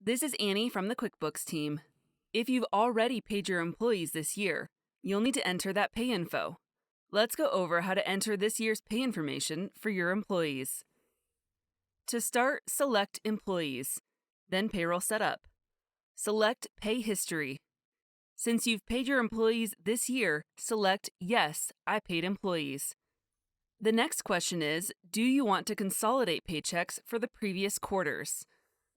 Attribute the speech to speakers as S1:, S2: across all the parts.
S1: This is Annie from the QuickBooks team. If you've already paid your employees this year, you'll need to enter that pay info. Let's go over how to enter this year's pay information for your employees. To start, select Employees, then Payroll Setup. Select Pay History. Since you've paid your employees this year, select Yes, I paid employees. The next question is, do you want to consolidate paychecks for the previous quarters?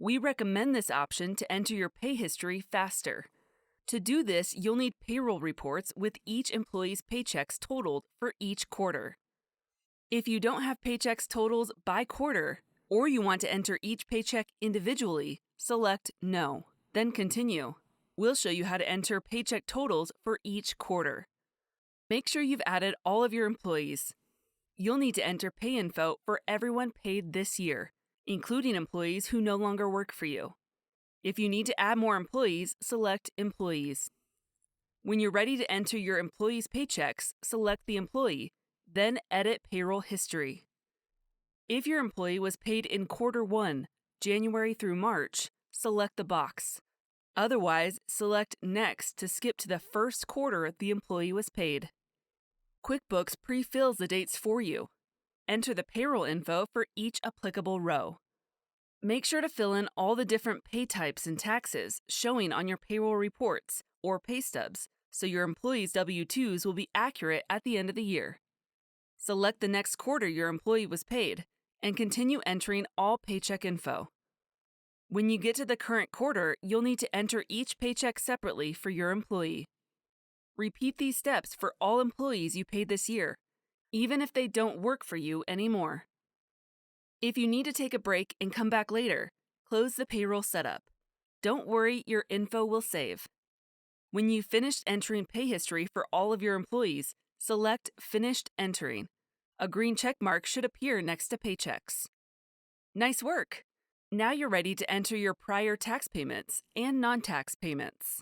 S1: We recommend this option to enter your pay history faster. To do this, you'll need payroll reports with each employee's paychecks totaled for each quarter. If you don't have paychecks totals by quarter, or you want to enter each paycheck individually, select No, then Continue. We'll show you how to enter paycheck totals for each quarter. Make sure you've added all of your employees. You'll need to enter pay info for everyone paid this year, including employees who no longer work for you. If you need to add more employees, select Employees. When you're ready to enter your employees' paychecks, select the employee, then edit payroll history. If your employee was paid in quarter 1, January through March, select the box. Otherwise, select Next to skip to the first quarter the employee was paid. QuickBooks pre-fills the dates for you. Enter the payroll info for each applicable row. Make sure to fill in all the different pay types and taxes showing on your payroll reports or pay stubs so your employees' W-2s will be accurate at the end of the year. Select the next quarter your employee was paid and continue entering all paycheck info. When you get to the current quarter, you'll need to enter each paycheck separately for your employee. Repeat these steps for all employees you paid this year, even if they don't work for you anymore. If you need to take a break and come back later, close the payroll setup. Don't worry, your info will save. When you've finished entering pay history for all of your employees, select Finished Entering. A green check mark should appear next to paychecks. Nice work! Now you're ready to enter your prior tax payments and non-tax payments.